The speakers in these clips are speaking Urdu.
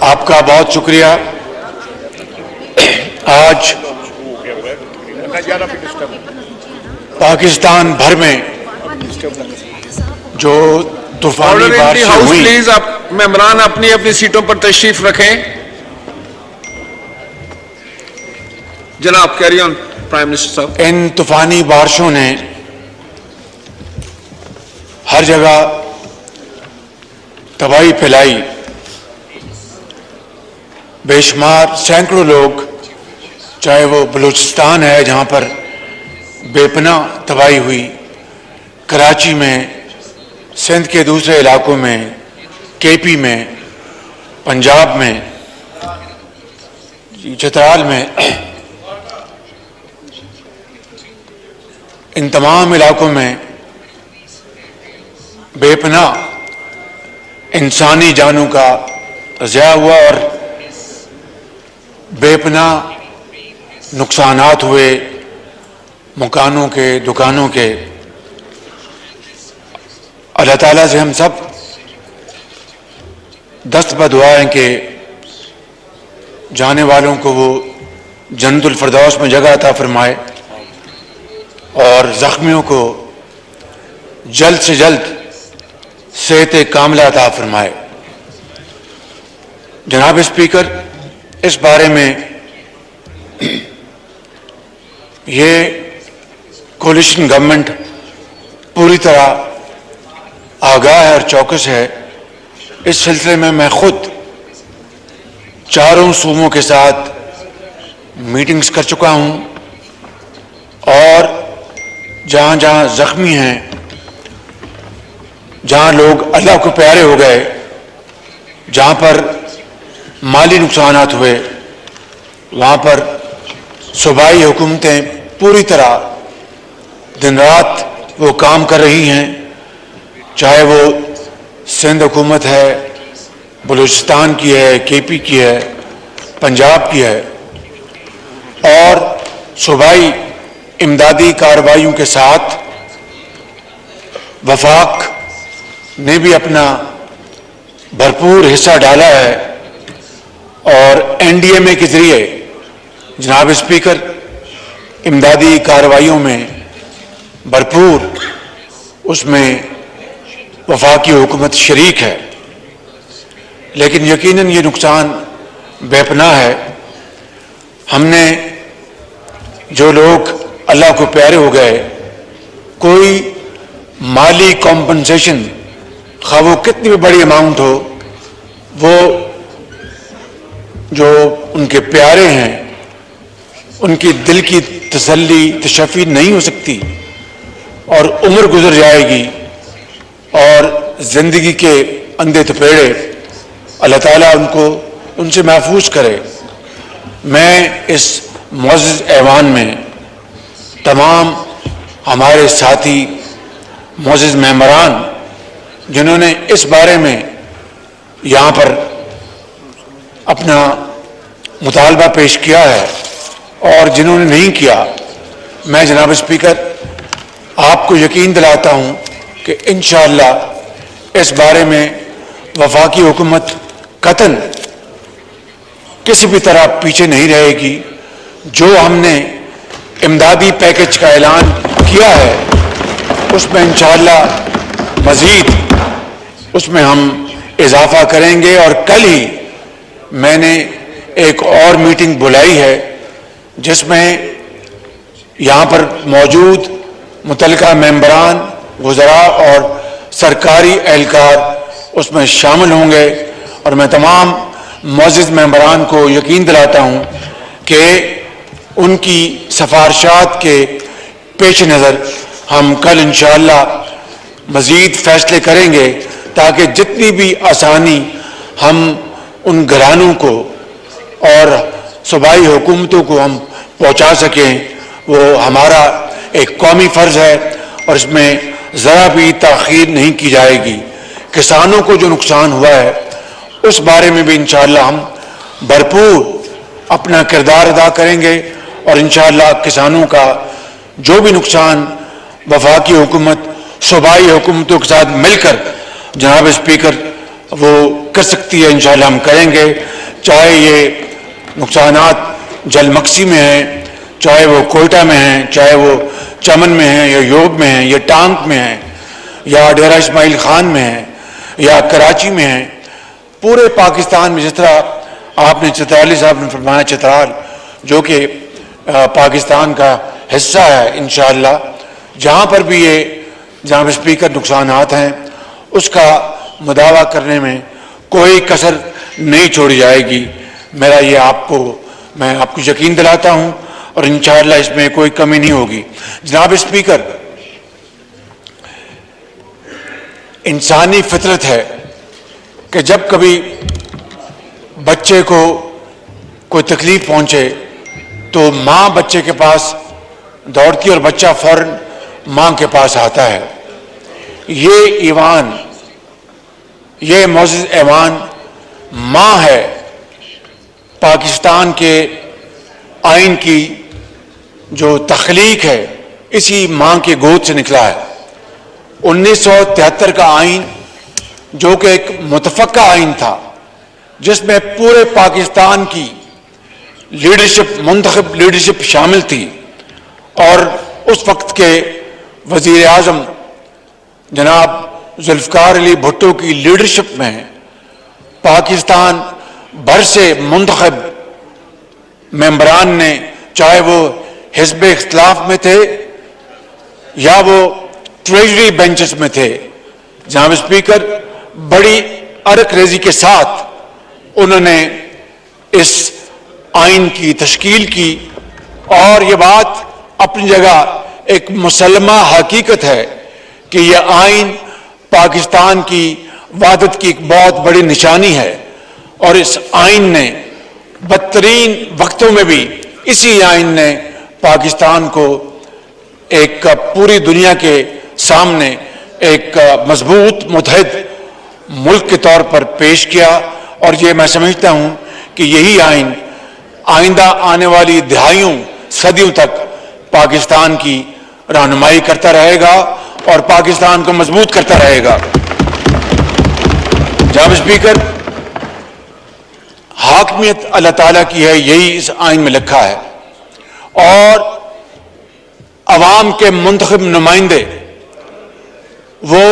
آپ کا بہت شکریہ. آج پاکستان بھر میں جو طوفانی بارشیں ہوئی، پلیز آپ ممبران اپنی اپنی سیٹوں پر تشریف رکھیں. جناب کیری آن پرائم منسٹر صاحب. ان طوفانی بارشوں نے ہر جگہ تباہی پھیلائی. بے شمار سینکڑوں لوگ، چاہے وہ بلوچستان ہے جہاں پر بے پناہ تباہی ہوئی، کراچی میں، سندھ کے دوسرے علاقوں میں، کے پی میں، پنجاب میں، چترال میں، ان تمام علاقوں میں بے پناہ انسانی جانوں کا ضیاع ہوا اور بے پناہ نقصانات ہوئے مکانوں کے، دکانوں کے. اللہ تعالیٰ سے ہم سب دست بدعا ہیں کہ جانے والوں کو وہ جنت الفردوس میں جگہ عطا فرمائے اور زخمیوں کو جلد سے جلد صحت کاملہ عطا فرمائے. جناب اسپیکر، اس بارے میں یہ کولیشن گورنمنٹ پوری طرح آگاہ ہے اور چوکس ہے. اس سلسلے میں میں خود چاروں صوبوں کے ساتھ میٹنگز کر چکا ہوں اور جہاں جہاں زخمی ہیں، جہاں لوگ اللہ کو پیارے ہو گئے، جہاں پر مالی نقصانات ہوئے، وہاں پر صوبائی حکومتیں پوری طرح دن رات وہ کام کر رہی ہیں، چاہے وہ سندھ حکومت ہے، بلوچستان کی ہے، کے پی کی ہے، پنجاب کی ہے، اور صوبائی امدادی کارروائیوں کے ساتھ وفاق نے بھی اپنا بھرپور حصہ ڈالا ہے. اور این ڈی ایم اے کے ذریعے جناب اسپیکر امدادی کارروائیوں میں بھرپور اس میں وفاقی حکومت شریک ہے. لیکن یقیناً یہ نقصان بے پناہ ہے. ہم نے جو لوگ اللہ کو پیارے ہو گئے، کوئی مالی کمپنسیشن، خواہ وہ کتنی بھی بڑی اماؤنٹ ہو، وہ جو ان کے پیارے ہیں ان کی دل کی تسلی تشفی نہیں ہو سکتی اور عمر گزر جائے گی اور زندگی کے اندھے تپیڑے اللہ تعالیٰ ان سے محفوظ کرے. میں اس معزز ایوان میں تمام ہمارے ساتھی معزز ممبران جنہوں نے اس بارے میں یہاں پر اپنا مطالبہ پیش کیا ہے اور جنہوں نے نہیں کیا، میں جناب اسپیکر آپ کو یقین دلاتا ہوں کہ انشاءاللہ اس بارے میں وفاقی حکومت قطعاً کسی بھی طرح پیچھے نہیں رہے گی. جو ہم نے امدادی پیکج کا اعلان کیا ہے اس میں انشاءاللہ مزید اس میں ہم اضافہ کریں گے. اور کل ہی میں نے ایک اور میٹنگ بلائی ہے جس میں یہاں پر موجود متعلقہ ممبران، وزراء اور سرکاری اہلکار اس میں شامل ہوں گے. اور میں تمام معزز ممبران کو یقین دلاتا ہوں کہ ان کی سفارشات کے پیش نظر ہم کل انشاءاللہ مزید فیصلے کریں گے تاکہ جتنی بھی آسانی ہم ان گھرانوں کو اور صوبائی حکومتوں کو ہم پہنچا سکیں، وہ ہمارا ایک قومی فرض ہے اور اس میں ذرا بھی تاخیر نہیں کی جائے گی. کسانوں کو جو نقصان ہوا ہے اس بارے میں بھی انشاءاللہ ہم بھرپور اپنا کردار ادا کریں گے اور انشاءاللہ کسانوں کا جو بھی نقصان وفاقی حکومت صوبائی حکومتوں کے ساتھ مل کر جناب اسپیکر وہ کر سکتی ہے انشاءاللہ ہم کریں گے. چاہے یہ نقصانات جل مکسی میں ہیں، چاہے وہ کوئٹہ میں ہیں، چاہے وہ چمن میں ہیں یا یوب میں ہیں یا ٹانک میں ہیں یا ڈیرہ اسماعیل خان میں ہیں یا کراچی میں ہیں، پورے پاکستان میں جس طرح آپ نے چترالی صاحب نے فرمایا، چترال جو کہ پاکستان کا حصہ ہے انشاءاللہ، جہاں پر بھی یہ جناب اسپیکر نقصانات ہیں اس کا مداوع کرنے میں کوئی کسر نہیں چھوڑی جائے گی۔ میرا یہ میں آپ کو یقین دلاتا ہوں اور انشاءاللہ اس میں کوئی کمی نہیں ہوگی۔ جناب اسپیکر، انسانی فطرت ہے کہ جب کبھی بچے کو کوئی تکلیف پہنچے تو ماں بچے کے پاس دوڑتی اور بچہ فوراً ماں کے پاس آتا ہے۔ یہ ایوان، یہ معزز ایوان ماں ہے، پاکستان کے آئین کی جو تخلیق ہے اسی ماں کے گود سے نکلا ہے۔ 1973 کا آئین جو کہ ایک متفقہ آئین تھا جس میں پورے پاکستان کی لیڈرشپ، منتخب لیڈرشپ شامل تھی، اور اس وقت کے وزیر اعظم جناب ذوالفقار علی بھٹو کی لیڈرشپ میں پاکستان بھر سے منتخب ممبران نے، چاہے وہ حزب اختلاف میں تھے یا وہ ٹریجری بینچز میں تھے، جناب اسپیکر بڑی ارک ریزی کے ساتھ انہوں نے اس آئین کی تشکیل کی، اور یہ بات اپنی جگہ ایک مسلمہ حقیقت ہے کہ یہ آئین پاکستان کی وحدت کی ایک بہت بڑی نشانی ہے، اور اس آئین نے بدترین وقتوں میں بھی اسی آئین نے پاکستان کو ایک پوری دنیا کے سامنے ایک مضبوط متحد ملک کے طور پر پیش کیا، اور یہ میں سمجھتا ہوں کہ یہی آئین آئندہ آنے والی دہائیوں، صدیوں تک پاکستان کی رہنمائی کرتا رہے گا اور پاکستان کو مضبوط کرتا رہے گا۔ جناب اسپیکر، حاکمیت اللہ تعالیٰ کی ہے، یہی اس آئین میں لکھا ہے، اور عوام کے منتخب نمائندے وہ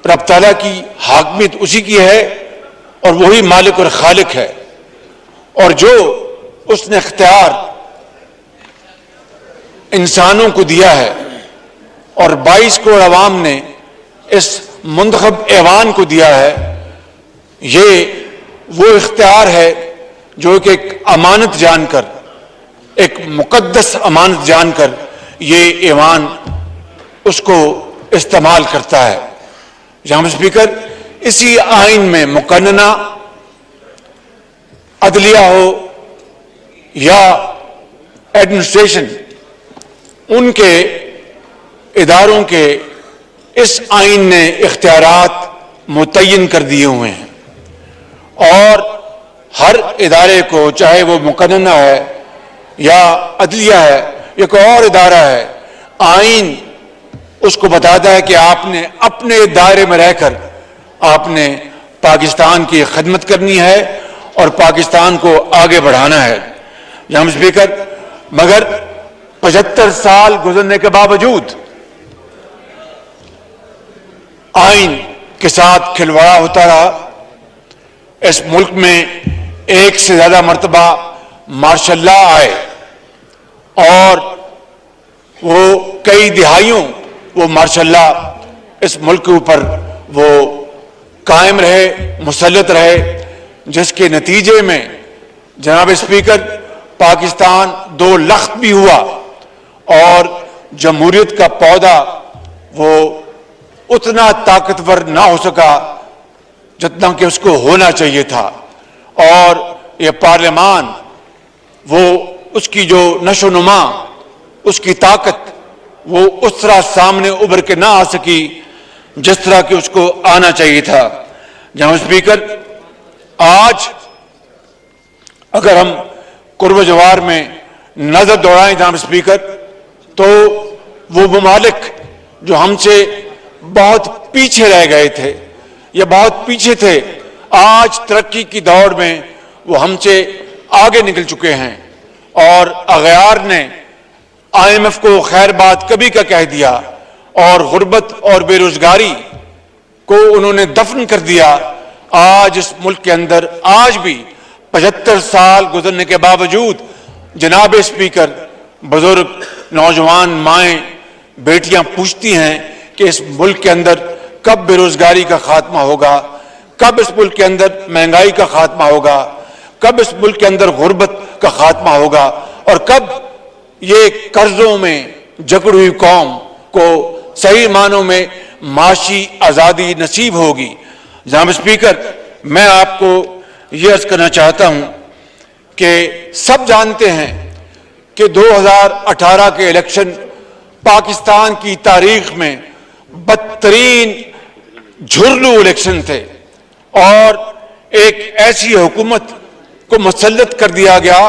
رب تعالیٰ کی حاکمیت اسی کی ہے، اور وہی مالک اور خالق ہے، اور جو اس نے اختیار انسانوں کو دیا ہے اور 22 کروڑ عوام نے اس منتخب ایوان کو دیا ہے، یہ وہ اختیار ہے جو کہ ایک امانت جان کر، ایک مقدس امانت جان کر یہ ایوان اس کو استعمال کرتا ہے۔ جناب اسپیکر، اسی آئین میں مقننہ عدلیہ ہو یا ایڈمنسٹریشن، ان کے اداروں کے اس آئین نے اختیارات متعین کر دیے ہوئے ہیں، اور ہر ادارے کو، چاہے وہ مقننہ ہے یا عدلیہ ہے یا کوئی اور ادارہ ہے، آئین اس کو بتاتا ہے کہ آپ نے اپنے دائرے میں رہ کر آپ نے پاکستان کی خدمت کرنی ہے اور پاکستان کو آگے بڑھانا ہے۔ جناب اسپیکر، مگر 75 سال گزرنے کے باوجود آئین کے ساتھ کھلواڑا ہوتا رہا۔ اس ملک میں ایک سے زیادہ مرتبہ مارشل لا آئے، اور وہ کئی دہائیوں وہ مارشل لا اس ملک کے اوپر وہ قائم رہے، مسلط رہے، جس کے نتیجے میں جناب اسپیکر پاکستان 2 لخت بھی ہوا، اور جمہوریت کا پودا وہ اتنا طاقتور نہ ہو سکا جتنا کہ اس کو ہونا چاہیے تھا، اور یہ پارلیمان وہ اس کی جو نشو و نما، اس کی طاقت وہ اس طرح سامنے ابھر کے نہ آ سکی جس طرح کہ اس کو آنا چاہیے تھا۔ جناب اسپیکر، آج اگر ہم قرب و جوار میں نظر دوڑائیں جناب اسپیکر، تو وہ ممالک جو ہم سے بہت پیچھے رہ گئے تھے یا بہت پیچھے تھے آج ترقی کی دوڑ میں وہ ہم سے آگے نکل چکے ہیں، اور اغیار نے IMF کو خیر بات کبھی کا کہہ دیا اور غربت اور بے روزگاری کو انہوں نے دفن کر دیا۔ آج اس ملک کے اندر آج بھی 75 سال گزرنے کے باوجود جناب اسپیکر، بزرگ، نوجوان مائیں، بیٹیاں پوچھتی ہیں کہ اس ملک کے اندر کب بے روزگاری کا خاتمہ ہوگا، کب اس ملک کے اندر مہنگائی کا خاتمہ ہوگا، کب اس ملک کے اندر غربت کا خاتمہ ہوگا، اور کب یہ قرضوں میں جکڑ ہوئی قوم کو صحیح معنوں میں معاشی آزادی نصیب ہوگی۔ جناب اسپیکر، میں آپ کو یہ عرض کرنا چاہتا ہوں کہ سب جانتے ہیں کہ 2018 کے الیکشن پاکستان کی تاریخ میں بدترین جھرلو الیکشن تھے، اور ایک ایسی حکومت کو مسلط کر دیا گیا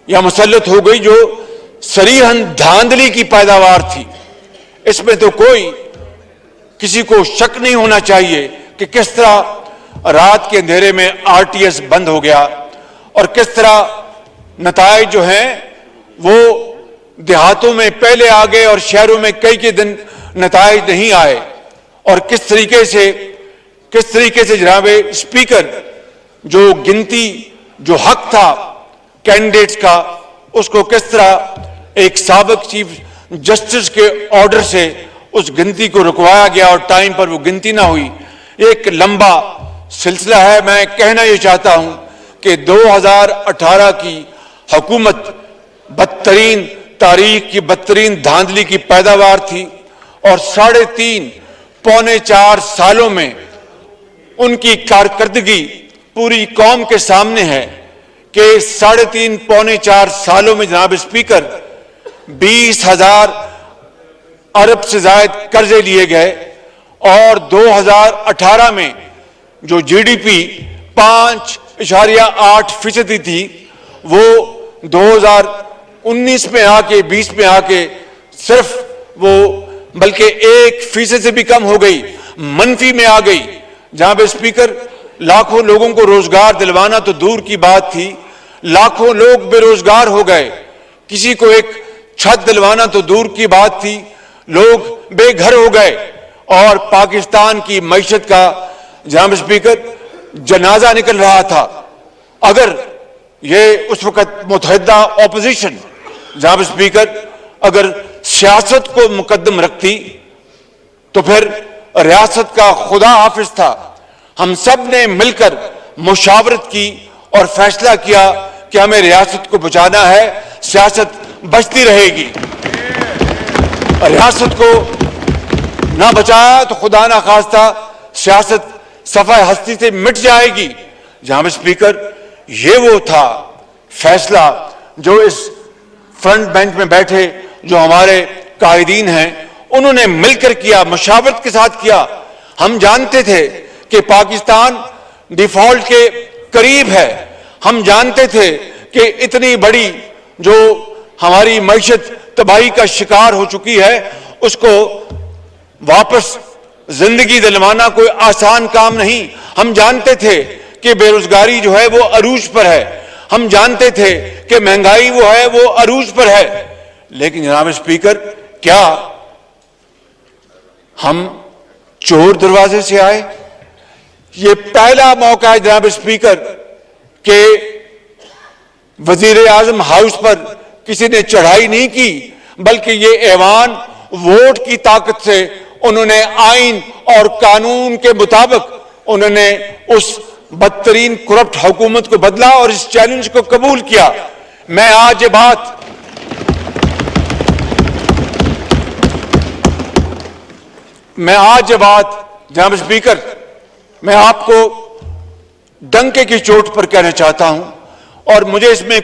یا مسلط ہو گئی جو صریحاً دھاندلی کی پیداوار تھی۔ اس میں تو کوئی کسی کو شک نہیں ہونا چاہیے کہ کس طرح رات کے اندھیرے میں RTS بند ہو گیا، اور کس طرح نتائج جو ہیں وہ دیہاتوں میں پہلے آ گئے اور شہروں میں کئی دن نتائج نہیں آئے، اور کس طریقے سے جناب اسپیکر جو گنتی جو حق تھا کینڈیڈیٹس کا، اس کو کس طرح ایک سابق چیف جسٹس کے آرڈر سے اس گنتی کو رکوایا گیا اور ٹائم پر وہ گنتی نہ ہوئی۔ ایک لمبا سلسلہ ہے۔ میں کہنا یہ چاہتا ہوں کہ 2018 کی حکومت بدترین تاریخ کی بدترین دھاندلی کی پیداوار تھی، اور 3.5 پونے 4 سالوں میں ان کی کارکردگی پوری قوم کے سامنے ہے کہ 3.5 پونے 4 سالوں میں جناب اسپیکر 20,000 ارب سے زائد قرضے لیے گئے، اور 2018 میں جو GDP 5.8% تھی، وہ 2019 میں آ کے 20 میں آ کے صرف وہ بلکہ 1% سے بھی کم ہو گئی، منفی میں آ گئی۔ جناب اسپیکر، لاکھوں لوگوں کو روزگار دلوانا تو دور کی بات تھی، لاکھوں لوگ بے روزگار ہو گئے، کسی کو ایک چھت دلوانا تو دور کی بات تھی، لوگ بے گھر ہو گئے، اور پاکستان کی معیشت کا جناب اسپیکر جنازہ نکل رہا تھا۔ اگر یہ اس وقت متحدہ اپوزیشن جناب اسپیکر اگر سیاست کو مقدم رکھتی تو پھر ریاست کا خدا حافظ تھا۔ ہم سب نے مل کر مشاورت کی اور فیصلہ کیا کہ ہمیں ریاست کو بچانا ہے، سیاست بچتی رہے گی۔ ریاست کو نہ بچایا تو خدا نہ خواستہ سیاست صفحہ ہستی سے مٹ جائے گی۔ جناب اسپیکر، یہ وہ تھا فیصلہ جو اس فرنٹ بینچ میں بیٹھے جو ہمارے قائدین ہیں انہوں نے مل کر کیا، مشاورت کے ساتھ کیا۔ ہم جانتے تھے کہ پاکستان ڈیفالٹ کے قریب ہے، ہم جانتے تھے کہ اتنی بڑی جو ہماری معیشت تباہی کا شکار ہو چکی ہے، اس کو واپس زندگی دلوانا کوئی آسان کام نہیں۔ ہم جانتے تھے کہ بے روزگاری جو ہے وہ عروج پر ہے، ہم جانتے تھے کہ مہنگائی وہ ہے وہ عروج پر ہے، لیکن جناب اسپیکر کیا ہم چور دروازے سے آئے؟ یہ پہلا موقع ہے جناب اسپیکر کہ وزیر اعظم ہاؤس پر کسی نے چڑھائی نہیں کی، بلکہ یہ ایوان ووٹ کی طاقت سے انہوں نے آئین اور قانون کے مطابق انہوں نے اس بدترین کرپٹ حکومت کو بدلا اور اس چیلنج کو قبول کیا۔ میں آج یہ بات جناب اسپیکر میں آپ کو ڈنکے کی چوٹ پر کہنا چاہتا ہوں، اور مجھے اس میں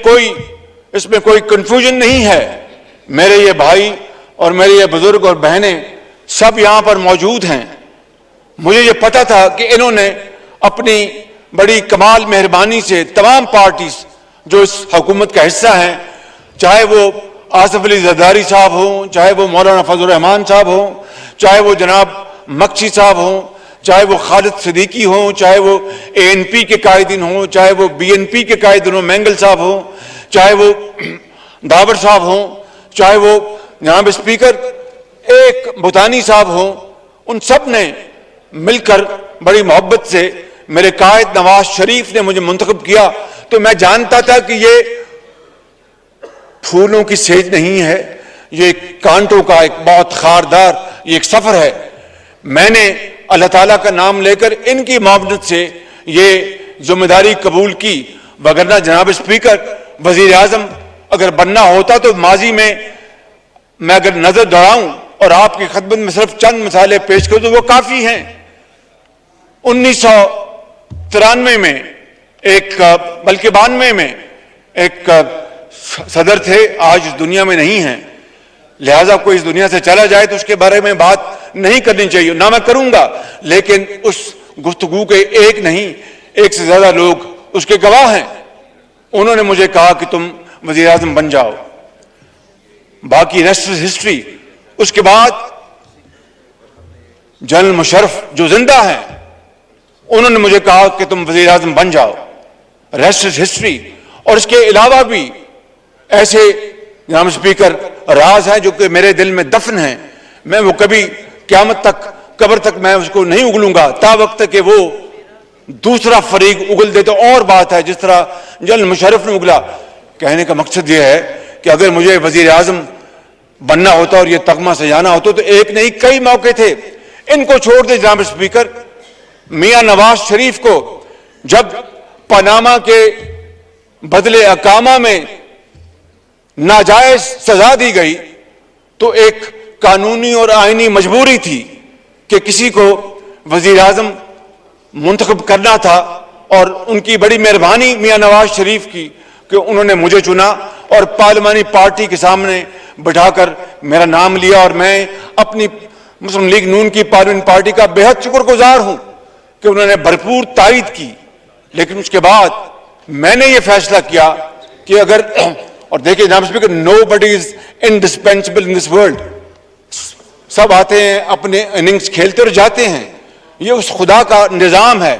کوئی کنفیوژن نہیں ہے۔ میرے یہ بھائی اور میرے یہ بزرگ اور بہنیں سب یہاں پر موجود ہیں۔ مجھے یہ پتا تھا کہ انہوں نے اپنی بڑی کمال مہربانی سے تمام پارٹیز جو اس حکومت کا حصہ ہیں، چاہے وہ آصف علی زرداری صاحب ہوں، چاہے وہ مولانا فضل الرحمان صاحب ہوں، چاہے وہ جناب مکشی صاحب ہوں، چاہے وہ خالد صدیقی ہوں، چاہے وہ ANP کے قائدین ہوں، چاہے وہ BNP کے قائدین ہوں، مینگل صاحب ہوں، چاہے وہ داور صاحب ہوں، چاہے وہ جناب اسپیکر ایک بھوتانی صاحب ہوں، ان سب نے مل کر بڑی محبت سے میرے قائد نواز شریف نے مجھے منتخب کیا. تو میں جانتا تھا کہ یہ پھولوں کی سیج نہیں ہے، یہ ایک کانٹوں کا ایک بہت خاردار یہ ایک سفر ہے. میں نے اللہ تعالیٰ کا نام لے کر ان کی معاونت سے یہ ذمہ داری قبول کی، وگرنہ جناب اسپیکر وزیر اعظم اگر بننا ہوتا تو ماضی میں اگر نظر دوڑاؤں اور آپ کی خدمت میں صرف چند مثالیں پیش کروں تو وہ کافی ہیں. 1993 میں ایک بلکہ 92 میں ایک صدر تھے، آج اس دنیا میں نہیں ہیں، لہٰذا کوئی اس دنیا سے چلا جائے تو اس کے بارے میں بات نہیں کرنی چاہیے، نہ میں کروں گا، لیکن اس گفتگو کے ایک نہیں ایک سے زیادہ لوگ اس کے گواہ ہیں. انہوں نے مجھے کہا کہ تم وزیر اعظم بن جاؤ، باقی ریسٹ ہسٹری. اس کے بعد جنرل مشرف جو زندہ ہیں انہوں نے مجھے کہا کہ تم وزیر اعظم بن جاؤ، ریسٹ ہسٹری. اور اس کے علاوہ بھی ایسے جناب اسپیکر راز ہیں جو کہ میرے دل میں دفن ہیں، میں وہ کبھی قیامت تک قبر تک میں اس کو نہیں اگلوں گا تا وقت کہ وہ دوسرا فریق اگل دے تو اور بات ہے، جس طرح جنرل مشرف نے اگلا. کہنے کا مقصد یہ ہے کہ اگر مجھے وزیر اعظم بننا ہوتا اور یہ تغمہ سجانا ہوتا تو ایک نہیں کئی موقع تھے. ان کو چھوڑ دے جناب اسپیکر، میاں نواز شریف کو جب پاناما کے بدلے اقامہ میں ناجائز سزا دی گئی تو ایک قانونی اور آئینی مجبوری تھی کہ کسی کو وزیر اعظم منتخب کرنا تھا، اور ان کی بڑی مہربانی میاں نواز شریف کی کہ انہوں نے مجھے چنا اور پارلیمانی پارٹی کے سامنے بٹھا کر میرا نام لیا. اور میں اپنی مسلم لیگ نون کی پارلیمانی پارٹی کا بے حد شکر گزار ہوں کہ انہوں نے بھرپور تائید کی. لیکن اس کے بعد میں نے یہ فیصلہ کیا کہ اگر اور دیکھیں جناب speaker, no body is indispensable in this world. سب آتے ہیں اپنے اننگز کھیلتے اور جاتے ہیں، یہ اس خدا کا نظام ہے.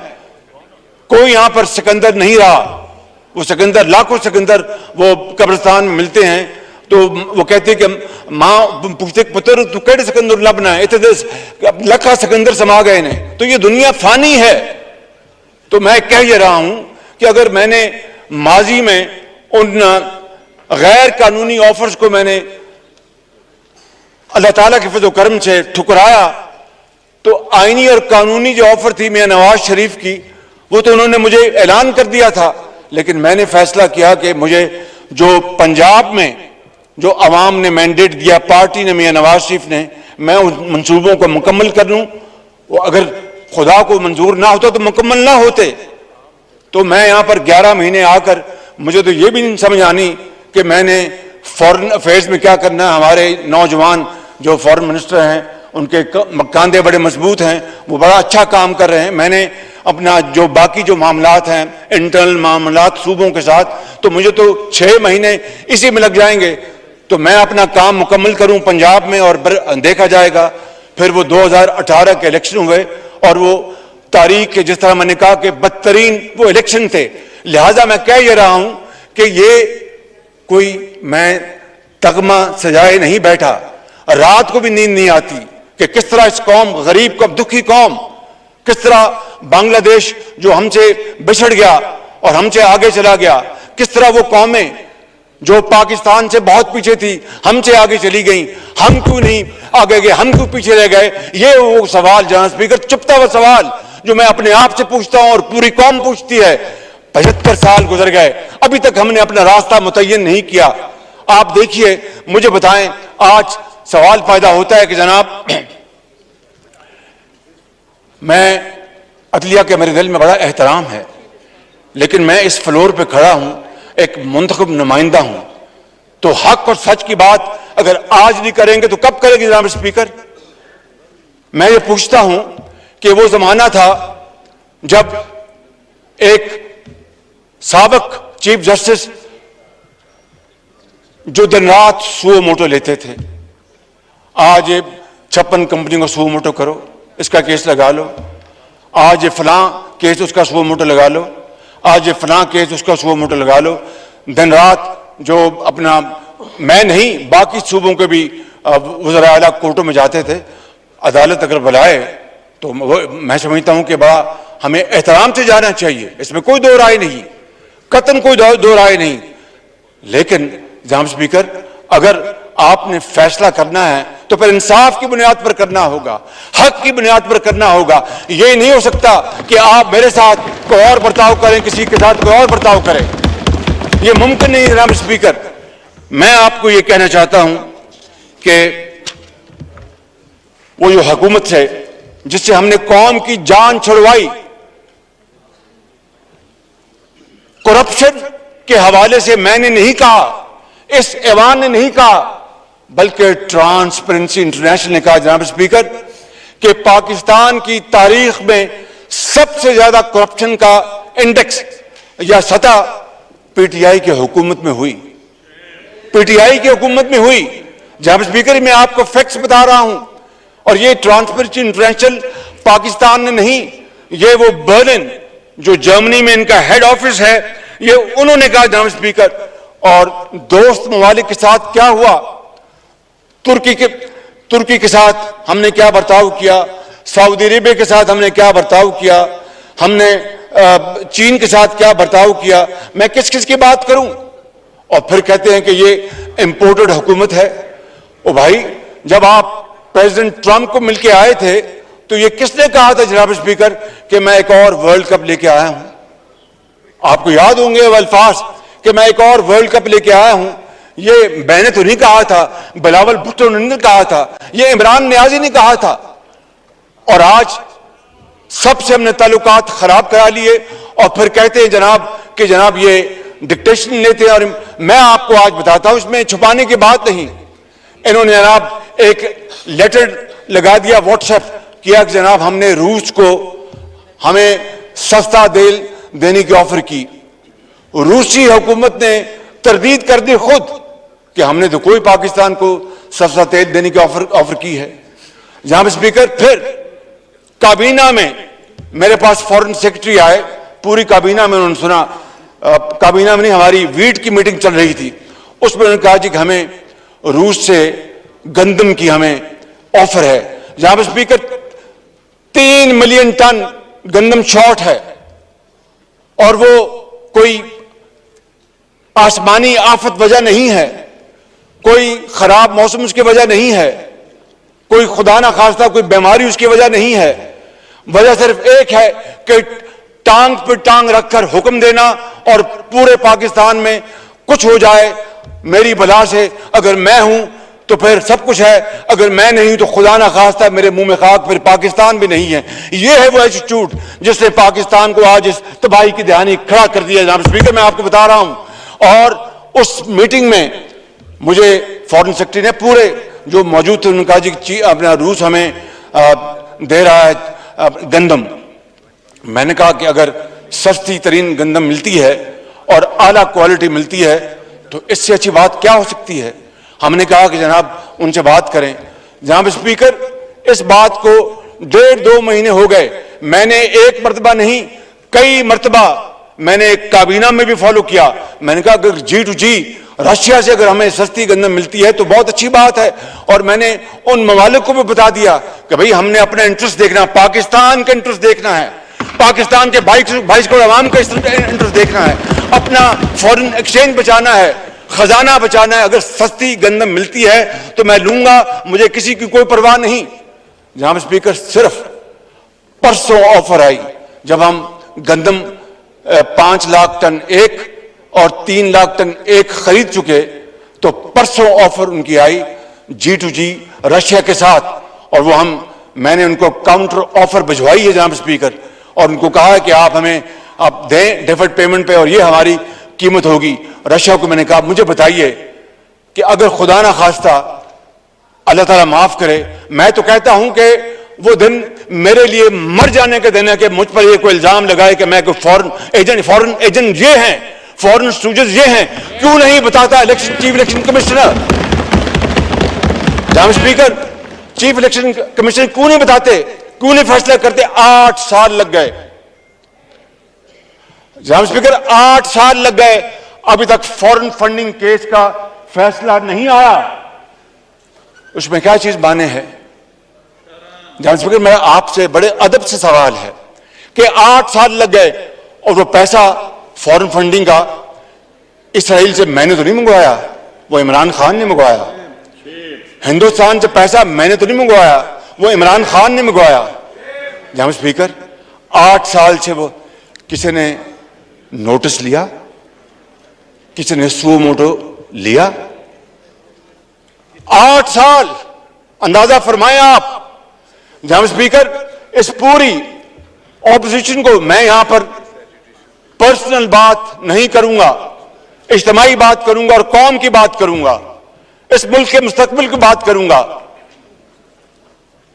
کوئی یہاں پر سکندر نہیں رہا. وہ سکندر لاکھوں سکندر وہ قبرستان میں ملتے ہیں تو وہ کہتے ہیں کہ ماں پوچھتے پتر تو کیڑے سکندر لبنا ہے، لکھا سکندر سما گئے نے. تو یہ دنیا فانی ہے. تو میں کہہ یہ رہا ہوں کہ اگر میں نے ماضی میں ان غیر قانونی آفرز کو میں نے اللہ تعالیٰ کے فضل و کرم سے ٹھکرایا تو آئینی اور قانونی جو آفر تھی میاں نواز شریف کی وہ تو انہوں نے مجھے اعلان کر دیا تھا. لیکن میں نے فیصلہ کیا کہ مجھے جو پنجاب میں جو عوام نے مینڈیٹ دیا، پارٹی نے، میاں نواز شریف نے، میں ان منصوبوں کو مکمل کر لوں. وہ اگر خدا کو منظور نہ ہوتا تو مکمل نہ ہوتے. تو میں یہاں پر 11 مہینے آ کر مجھے تو یہ بھی نہیں سمجھ آنی کہ میں نے فورن افیئرز میں کیا کرنا ہے. ہمارے نوجوان جو فورن منسٹر ہیں ان کے کاندھے بڑے مضبوط ہیں، وہ بڑا اچھا کام کر رہے ہیں. میں نے اپنا جو باقی جو معاملات ہیں انٹرنل معاملات صوبوں کے ساتھ، تو مجھے تو 6 مہینے اسی میں لگ جائیں گے. تو میں اپنا کام مکمل کروں پنجاب میں اور دیکھا جائے گا. پھر وہ 2018 کے الیکشن ہوئے اور وہ تاریخ کے جس طرح میں نے کہا کہ بدترین وہ الیکشن تھے. لہٰذا میں کہہ یہ رہا ہوں کہ یہ کوئی میں تغمہ سجائے نہیں بیٹھا. رات کو بھی نیند نہیں آتی کہ کس طرح اس قوم غریب قوم، دکھی قوم، کس طرح بنگلہ دیش جو ہم سے بچھڑ گیا اور ہم سے آگے چلا گیا، کس طرح وہ قومیں جو پاکستان سے بہت پیچھے تھی ہم سے آگے چلی گئیں. ہم کیوں نہیں آگے گئے، ہم کیوں پیچھے رہ گئے؟ یہ وہ سوال جناب اسپیکر، چپتا ہوا سوال جو میں اپنے آپ سے پوچھتا ہوں اور پوری قوم پوچھتی ہے. 75 سال گزر گئے، ابھی تک ہم نے اپنا راستہ متعین نہیں کیا. آپ دیکھیے، مجھے بتائیں، آج سوال پیدا ہوتا ہے کہ جناب میں عدلیہ کے میرے دل میں بڑا احترام ہے، لیکن میں اس فلور پہ کھڑا ہوں، ایک منتخب نمائندہ ہوں، تو حق اور سچ کی بات اگر آج نہیں کریں گے تو کب کریں گے جناب اسپیکر؟ میں یہ پوچھتا ہوں کہ وہ زمانہ تھا جب ایک سابق چیف جسٹس جو دن رات سو موٹو لیتے تھے، آج 56 کمپنیوں کو سو موٹو کرو، اس کا کیس لگا لو. آج یہ فلاں کیس اس کا سو موٹو لگا لو، آج یہ فلاں کیس اس کا سو موٹو لگا لو. دن رات جو اپنا میں نہیں باقی صوبوں کے بھی وزراء اعلیٰ کورٹوں میں جاتے تھے، عدالت اگر بلائے تو میں سمجھتا ہوں کہ بڑا ہمیں احترام سے جانا چاہیے، اس میں کوئی دو رائے نہیں، قطعاً کوئی دو رائے نہیں. لیکن جناب اسپیکر اگر آپ نے فیصلہ کرنا ہے تو پھر انصاف کی بنیاد پر کرنا ہوگا، حق کی بنیاد پر کرنا ہوگا. یہ نہیں ہو سکتا کہ آپ میرے ساتھ کوئی اور برتاؤ کریں، کسی کے ساتھ کوئی اور برتاؤ کریں، یہ ممکن نہیں. جناب اسپیکر میں آپ کو یہ کہنا چاہتا ہوں کہ وہ جو حکومت ہے جس سے ہم نے قوم کی جان چھڑوائی، کرپشن کے حوالے سے میں نے نہیں کہا، اس ایوان نے نہیں کہا، بلکہ ٹرانسپیرنسی انٹرنیشنل نے کہا جناب اسپیکر کہ پاکستان کی تاریخ میں سب سے زیادہ کرپشن کا انڈیکس یا سطح پی ٹی آئی کی حکومت میں ہوئی، پی ٹی آئی کی حکومت میں ہوئی. جناب اسپیکر میں آپ کو فیکٹس بتا رہا ہوں، اور یہ ٹرانسپیرنسی انٹرنیشنل پاکستان نے نہیں، یہ وہ برلن جو جرمنی میں ان کا ہیڈ آفس ہے، یہ انہوں نے کہا جناب اسپیکر. اور دوست ممالک کے ساتھ کیا ہوا، ترکی کے ساتھ ہم نے کیا برتاؤ کیا، سعودی عربیہ کے ساتھ ہم نے کیا برتاؤ کیا، ہم نے چین کے ساتھ کیا برتاؤ کیا، میں کس کس کی بات کروں. اور پھر کہتے ہیں کہ یہ امپورٹڈ حکومت ہے. او بھائی جب آپ پریزیڈنٹ ٹرمپ کو مل کے آئے تھے تو یہ کس نے کہا تھا جناب اسپیکر کہ میں ایک اور ورلڈ کپ لے کے آیا ہوں؟ آپ کو یاد ہوں گے وہ الفاظ کہ میں ایک اور ورلڈ کپ لے کے آیا ہوں. یہ میں نے تو نہیں کہا تھا، بلاول بھٹو نے نہیں کہا تھا، یہ عمران نیازی نے کہا تھا. اور آج سب سے ہم نے تعلقات خراب کرا لیے اور پھر کہتے ہیں جناب یہ ڈکٹیشن لیتے ہیں. اور میں آپ کو آج بتاتا ہوں اس میں چھپانے کی بات نہیں. انہوں نے جناب ایک لیٹر لگا دیا، واٹس ایپ کیا کہ جناب ہم نے روس کو ہمیں سستا تیل دینے کی آفر کی. روسی حکومت نے تردید کر دی خود کہ ہم نے تو کوئی پاکستان کو سستا تیل دینے کی آفر کی ہے. جناب اسپیکر پھر کابینہ میں میرے پاس فورن سیکرٹری آئے، پوری کابینہ میں انہوں نے سنا، کابینہ میں نہیں ہماری ویٹ کی میٹنگ چل رہی تھی، اس میں انہوں نے کہا جی کہ ہمیں روس سے گندم کی ہمیں آفر ہے. جناب اسپیکر 3 ملین ٹن گندم شارٹ ہے اور وہ کوئی آسمانی آفت وجہ نہیں ہے، کوئی خراب موسم اس کی وجہ نہیں ہے، کوئی خدا نہ خواستہ کوئی بیماری اس کی وجہ نہیں ہے. وجہ صرف ایک ہے کہ ٹانگ پہ ٹانگ رکھ کر حکم دینا اور پورے پاکستان میں کچھ ہو جائے میری بلا سے. اگر میں ہوں تو پھر سب کچھ ہے، اگر میں نہیں ہوں تو خدا نہ خواستہ میرے منہ میں خاک، پھر پاکستان بھی نہیں ہے. یہ ہے وہ ایٹیٹیوڈ جس نے پاکستان کو آج اس تباہی کی دہانی کھڑا کر دیا. جناب اسپیکر میں آپ کو بتا رہا ہوں. اور اس میٹنگ میں مجھے فورن سیکرٹری نے پورے جو موجود تھے انہوں نے کہا جی اپنا روس ہمیں دے رہا ہے گندم. میں نے کہا کہ اگر سستی ترین گندم ملتی ہے اور اعلیٰ کوالٹی ملتی ہے تو اس سے اچھی بات کیا ہو سکتی ہے. ہم نے کہا کہ جناب ان سے بات کریں. جناب اسپیکر اس بات کو 1.5-2 مہینے ہو گئے، میں نے ایک مرتبہ نہیں کئی مرتبہ میں نے کابینہ میں بھی فالو کیا. میں نے کہا اگر جی ٹو جی رشیا سے اگر ہمیں سستی گندم ملتی ہے تو بہت اچھی بات ہے. اور میں نے ان ممالک کو بھی بتا دیا کہ بھئی ہم نے اپنا انٹرسٹ دیکھنا، پاکستان کا انٹرسٹ دیکھنا ہے، پاکستان کے 22 کروڑ عوام کا انٹرسٹ دیکھنا ہے، اپنا فورن ایکسچینج بچانا ہے، خزانہ بچانا ہے. اگر سستی گندم ملتی ہے تو میں لوں گا، مجھے کسی کی کوئی پرواہ نہیں. جناب اسپیکر صرف پرسوں آفر آئی جب ہم گندم 5 لاکھ ٹن ایک اور 3 لاکھ ٹن ایک خرید چکے تو پرسوں آفر ان کی آئی جی ٹو جی رشیا کے ساتھ. اور وہ میں نے ان کو کاؤنٹر آفر بھجوائی ہے جناب اسپیکر، اور ان کو کہا ہے کہ آپ ہمیں آپ دیں ڈیفرڈ پیمنٹ پہ اور یہ ہماری قیمت ہوگی. رشیا کو میں نے کہا مجھے بتائیے کہ اگر خدا نہ خواستہ اللہ تعالیٰ معاف کرے، میں تو کہتا ہوں کہ وہ دن میرے لیے مر جانے کا دن ہے کہ مجھ پر یہ کوئی الزام لگائے کہ میں کوئی فورن ایجنٹ یہ ہیں، فورن اسٹوجز یہ ہیں. کیوں نہیں بتاتا چیف الیکشن کمشنر؟ جناب اسپیکر چیف الیکشن کمشنر کیوں نہیں بتاتے کیوں نہیں فیصلہ کرتے؟ 8 سال لگ گئے جناب اسپیکر، 8 سال لگ گئے، ابھی تک فورن فنڈنگ کیس کا فیصلہ نہیں آیا۔ اس میں کیا چیز مانے ہے؟ جناب اسپیکر، میرا آپ سے بڑے ادب سے سوال ہے کہ 8 سال لگ گئے اور وہ پیسہ فورن فنڈنگ کا اسرائیل سے میں نے تو نہیں منگوایا، وہ عمران خان نے منگوایا۔ ہندوستان سے پیسہ میں نے تو نہیں منگوایا، وہ عمران خان نے منگوایا۔ جناب اسپیکر، 8 سال سے وہ کسی نے نوٹس لیا، کسی نے سو موٹو لیا؟ 8 سال اندازہ فرمائیں آپ۔ جناب اسپیکر، اس پوری اپوزیشن کو میں یہاں پر پرسنل بات نہیں کروں گا، اجتماعی بات کروں گا اور قوم کی بات کروں گا، اس ملک کے مستقبل کی بات کروں گا۔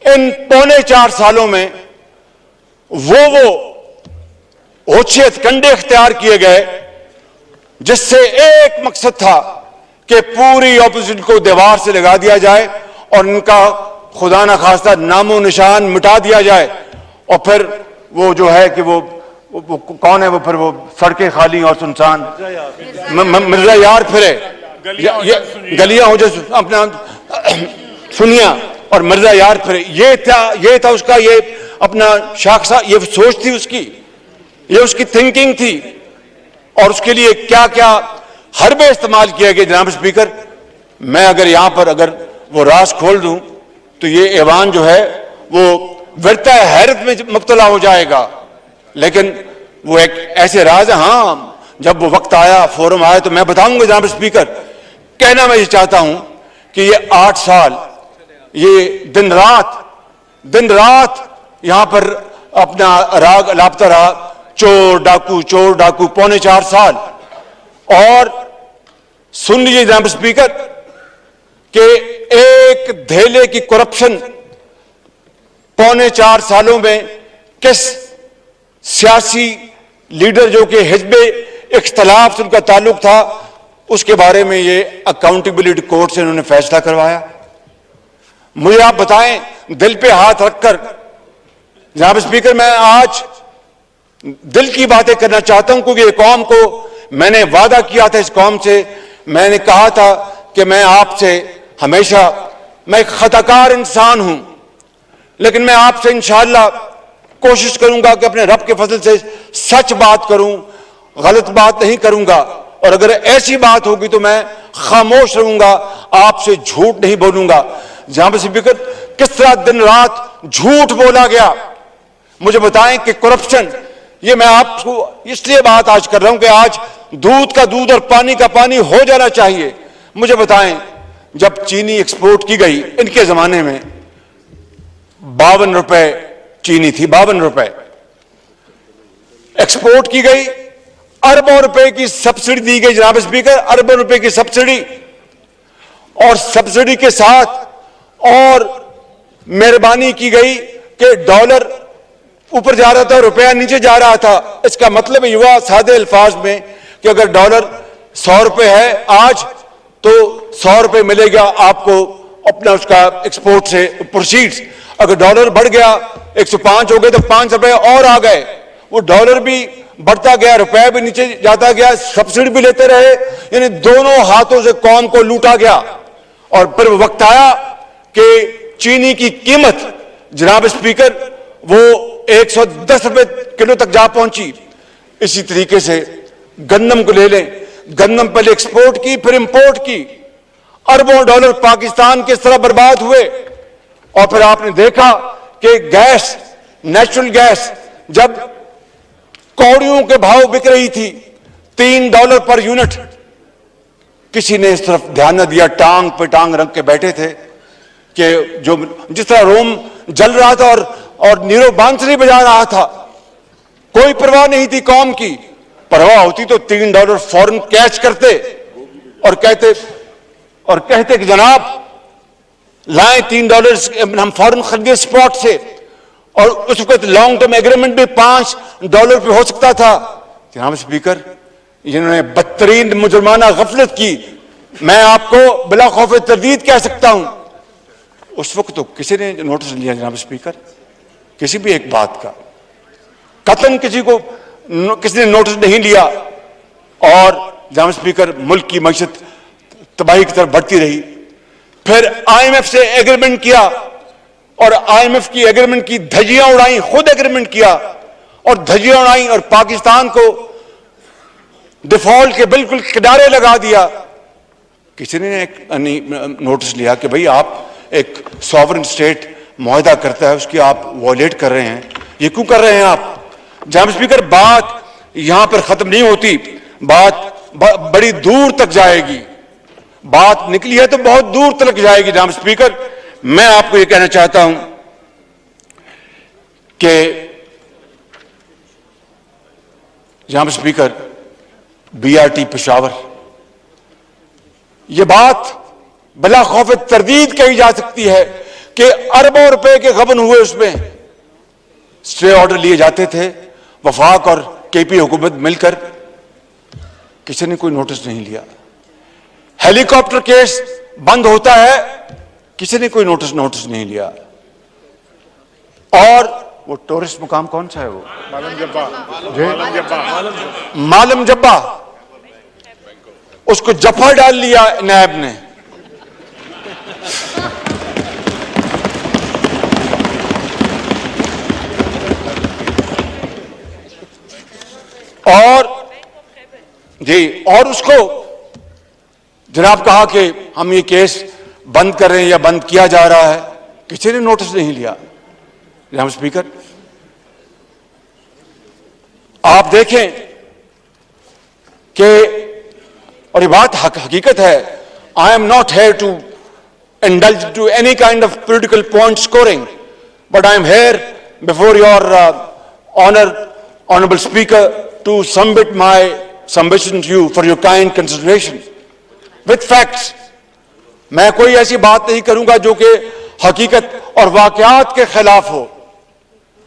ان 4.25 سالوں میں وہ اوچھت کنڈے اختیار کیے گئے جس سے ایک مقصد تھا کہ پوری اپوزیشن کو دیوار سے لگا دیا جائے اور ان کا خدا نہ خواستہ نام و نشان مٹا دیا جائے، اور پھر وہ جو ہے کہ وہ کون ہے، وہ پھر وہ سڑکیں خالی اور سنسان مرزا یار پھرے، گلیاں ہو جو اپنا سنیا اور مرزا یار پھرے۔ یہ تھا اس کا، یہ اپنا شاخصہ، یہ سوچ تھی اس کی، یہ اس کی تھنکنگ تھی، اور اس کے لیے کیا کیا حربے استعمال کیے گئے۔ جناب اسپیکر، میں اگر یہاں پر اگر وہ راز کھول دوں تو یہ ایوان جو ہے وہ ورثہ حیرت میں مبتلا ہو جائے گا، لیکن وہ ایک ایسے راز ہے۔ ہاں، جب وہ وقت آیا، فورم آیا تو میں بتاؤں گا۔ جناب اسپیکر، کہنا میں یہ چاہتا ہوں کہ یہ 8 سال یہ دن رات یہاں پر اپنا راگ لاپتا رہا، چور ڈاکو 4.25 سال۔ اور سن لیجیے جناب اسپیکر کہ ایک دھیلے کی کرپشن 4.25 سالوں میں کس سیاسی لیڈر جو کہ حزب اختلاف سے ان کا تعلق تھا، اس کے بارے میں یہ اکاؤنٹیبلٹی کورٹ سے انہوں نے فیصلہ کروایا۔ مجھے آپ بتائیں، دل پہ ہاتھ رکھ کر جناب اسپیکر، میں آج دل کی باتیں کرنا چاہتا ہوں، کیونکہ یہ قوم کو میں نے وعدہ کیا تھا، اس قوم سے میں نے کہا تھا کہ میں آپ سے ہمیشہ، میں ایک خطاکار انسان ہوں، لیکن میں آپ سے انشاءاللہ کوشش کروں گا کہ اپنے رب کے فضل سے سچ بات کروں، غلط بات نہیں کروں گا، اور اگر ایسی بات ہوگی تو میں خاموش رہوں گا، آپ سے جھوٹ نہیں بولوں گا۔ جناب اسپیکر، کس طرح دن رات جھوٹ بولا گیا، مجھے بتائیں کہ کرپشن، یہ میں آپ کو اس لیے بات آج کر رہا ہوں کہ آج دودھ کا دودھ اور پانی کا پانی ہو جانا چاہیے۔ مجھے بتائیں، جب چینی ایکسپورٹ کی گئی، ان کے زمانے میں 52 روپے چینی تھی، 52 روپے ایکسپورٹ کی گئی، اربوں روپے کی سبسڈی دی گئی۔ جناب اسپیکر، اربوں روپے کی سبسڈی، اور سبسڈی کے ساتھ اور مہربانی کی گئی کہ ڈالر اوپر جا رہا تھا، روپیہ نیچے جا رہا تھا۔ اس کا مطلب یہ ہوا سادے الفاظ میں کہ اگر ڈالر 100 روپے ہے آج تو 100 روپے ملے گا آپ کو اپنا اس کا ایکسپورٹ سے پروسیڈز۔ اگر ڈالر بڑھ گیا 105 ہو گئے تو 5 روپے اور آ گئے، وہ ڈالر بھی بڑھتا گیا، روپے بھی نیچے جاتا گیا، سبسڈی بھی لیتے رہے، یعنی دونوں ہاتھوں سے قوم کو لوٹا گیا۔ اور پھر وقت آیا کہ چینی کی قیمت جناب اسپیکر وہ 110 روپے کلو تک جا پہنچی۔ اسی طریقے سے گندم کو لے لیں، گندم پہلے ایکسپورٹ کی پھر امپورٹ کی، اربوں ڈالر پاکستان کس طرح برباد ہوئے۔ اور پھر آپ نے دیکھا کہ گیس، نیچرل گیس جب کوڑیوں کے بھاؤ بک رہی تھی $3 پر یونٹ، کسی نے اس طرف دھیان نہ دیا، ٹانگ پہ ٹانگ رکھ کے بیٹھے تھے کہ جو جس طرح روم جل رہا تھا اور نیرو بانسری بجا رہا تھا، کوئی پرواہ نہیں تھی قوم کی۔ پرواہ ہوتی تو $3 فوراً کیچ کرتے اور کہتے کہ جناب لائیں $3 ہم فوراً خریدے سپاٹ سے، اور اس وقت لانگ ٹرم ایگریمنٹ بھی $5 پہ ہو سکتا تھا۔ جناب اسپیکر، جنہوں نے بدترین مجرمانہ غفلت کی، میں آپ کو بلا خوف تردید کہہ سکتا ہوں، اس وقت تو کسی نے نوٹس لیا جناب اسپیکر کسی بھی ایک بات کا قطعاً کسی نے نوٹس نہیں لیا اور جناب اسپیکر ملک کی معیشت تباہی کی طرف بڑھتی رہی. پھر آئی ایم ایف سے ایگریمنٹ کیا اور آئی ایم ایف کی ایگریمنٹ کی دھجیاں اڑائیں, خود ایگریمنٹ کیا اور دھجیاں اڑائیں اور پاکستان کو ڈیفالٹ کے بالکل کنارے لگا دیا. کسی نے ایک نوٹس لیا کہ بھئی آپ ایک سوورن سٹیٹ معاہدہ کرتا ہے, اس کی آپ وائلیٹ کر رہے ہیں, یہ کیوں کر رہے ہیں آپ؟ جناب اسپیکر, بات یہاں پر ختم نہیں ہوتی, بات بڑی دور تک جائے گی. بات نکلی ہے تو بہت دور تک جائے گی. جناب اسپیکر, میں آپ کو یہ کہنا چاہتا ہوں کہ جناب speaker, B R T Peshawar, یہ بات بلا خوف تردید کہی جا سکتی ہے کہ اربوں روپے کے غبن ہوئے, اس میں اسٹے آرڈر لیے جاتے تھے وفاق اور کے پی حکومت مل کر, کسی نے کوئی نوٹس نہیں لیا. ہیلی کاپٹر کیس بند ہوتا ہے, کسی نے کوئی نوٹس نہیں لیا. اور وہ ٹورسٹ مقام کون سا ہے, وہ مالم جبا, اس کو جفا ڈال لیا نیب نے. اور اور اس کو جناب کہا کہ ہم یہ کیس بند کر رہے ہیں یا بند کیا جا رہا ہے, کسی نے نوٹس نہیں لیا. جناب اسپیکر, آپ دیکھیں کہ, اور یہ بات حقیقت ہے, I am not here to indulge to any kind of political point scoring, but I am here before your honorable speaker to submit my submission to you for your kind consideration with facts. میں کوئی ایسی بات نہیں کروں گا جو کہ حقیقت اور واقعات کے خلاف ہو.